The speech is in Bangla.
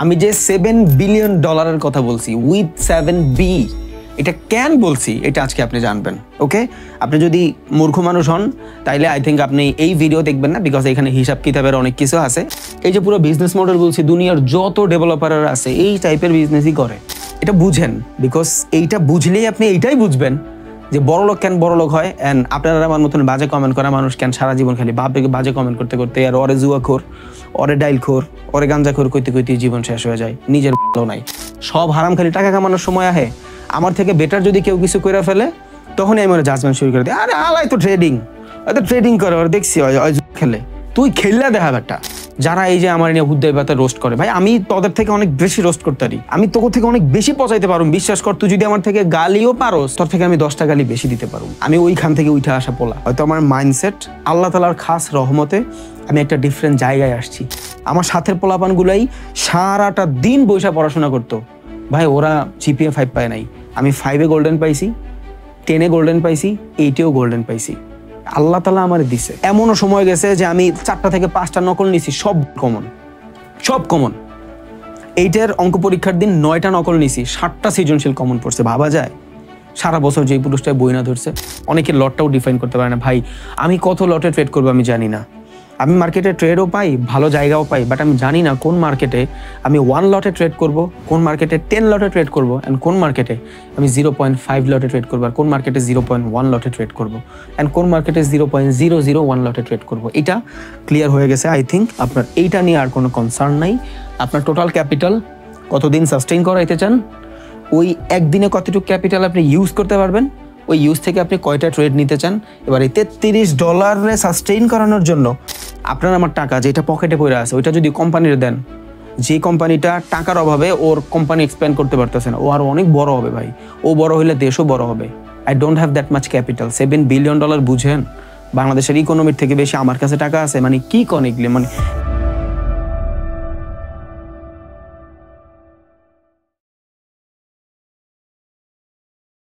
আমি যে $7 বিলিয়ন কথা বলছি উইথ 7B, এটা কেন বলছি এটা আজকে আপনি জানবেন। ওকে, আপনি যদি মূর্খ মানুষ হন তাইলে আই থিঙ্ক আপনি এই ভিডিও দেখবেন না, বিকজ এখানে হিসাব কিতাবের অনেক কিছু আছে। এই যে পুরো বিজনেস মডেল বলছি, দুনিয়ার যত ডেভেলপাররা আছে এই টাইপের বিজনেসই করে। এটা বুঝেন, বিকজ এইটা বুঝলেই আপনি এইটাই বুঝবেন যে বড়লোক কেন বড়লোক হয়। অ্যান্ড আপনারা আমার মতন বাজে কমেন্ট করা মানুষ কেন সারা জীবন খালি বাজে কমেন্ট করতে করতে আর ওরে জুয়াখোর, ওরে ডাইলখোর, ওরে গাঞ্জাখোর কইতে কইতে জীবন শেষ হয়ে যায়, নিজের ভালো নাই। সব হারাম খালি টাকা কামানোর সময় আহে। আমার থেকে বেটার যদি কেউ কিছু করে ফেলে তখনই আমি ওরা জাজমেন্ট শুরু করে দিই, আরে আলাই তো ট্রেডিং করে, ওরা দেখছি খেলে, তুই খেললে দেখা একটা। যারা এই যে আমার নিয়ে হুদ্দাই বাতা রোস্ট করে, ভাই আমি তোদের থেকে অনেক বেশি রোস্ট করতে পারি, আমি তোর থেকে অনেক বেশি পচাইতে পারুম, বিশ্বাস কর। তুই যদি আমার থেকে গালিও পারোস, তোর থেকে আমি 10টা গালি বেশি দিতে পারুম। আমি ওইখান থেকে উঠে আসা পোলা, হয়তো আমার মাইন্ডসেট আল্লাহ তাআলার খাস রহমতে আমি একটা ডিফারেন্ট জায়গায় আসছি। আমার সাথের পোলাপানগুলাই সারাটা দিন বইসা পড়াশোনা করতো, ভাই ওরা GPA 5 পায় নাই, আমি 5-এ গোল্ডেন পাইছি, 10-এ গোল্ডেন পাইছি, 8-এও গোল্ডেন পাইছি। আল্লাহ তাআলা আমার দিছে। এমনও সময় গেছে যে আমি 4টা থেকে 5টা নকল নিছি, সব কমন। 8-এর অঙ্ক পরীক্ষার দিন 9টা নকল নিছি, 7টা সৃজনশীল কমন পড়ছে। ভাবা যায় সারা বছর যেই পুরুষটায় বই না ধরছে। অনেকে লটটাও ডিফাইন করতে পারে না। ভাই আমি কত লটে ট্রেড করবো আমি জানি না। আমি মার্কেটে ট্রেডও পাই, ভালো জায়গাও পাই, বাট আমি জানি না কোন মার্কেটে আমি 1 লটে ট্রেড করব, কোন মার্কেটে 10 লটে ট্রেড করব, অ্যান্ড কোন মার্কেটে আমি 0.5 লটে ট্রেড করবো, আর কোন মার্কেটে 0.1 লটে ট্রেড করব, অ্যান্ড কোন মার্কেটে 0.001 লটে ট্রেড করব। এটা ক্লিয়ার হয়ে গেছে। আই থিঙ্ক আপনার এইটা নিয়ে আর কোনো কনসার্ন নাই। আপনার টোটাল ক্যাপিটাল কতদিন সাস্টেইন করাইতে চান, ওই একদিনে কতটুকু ক্যাপিটাল আপনি ইউজ করতে পারবেন, ওই ইউজ থেকে আপনি কয়টা ট্রেড নিতে চান। এবার এই $33 সাস্টেইন করানোর জন্য আপনার আমার টাকা যেটা পকেটে পড়ে আছে ওইটা যদি কোম্পানির দেন, যে কোম্পানিটা টাকার অভাবে ওর কোম্পানি এক্সপ্যান্ড করতে পারতেছে না, ও আরো অনেক বড় হবে ভাই। ও বড় হইলে দেশও বড় হবে। I don't have that much capital. $7 billion বুঝেন, বাংলাদেশের ইকোনমির থেকে বেশি আমার কাছে টাকা আছে, মানে কি কনেকলি মানে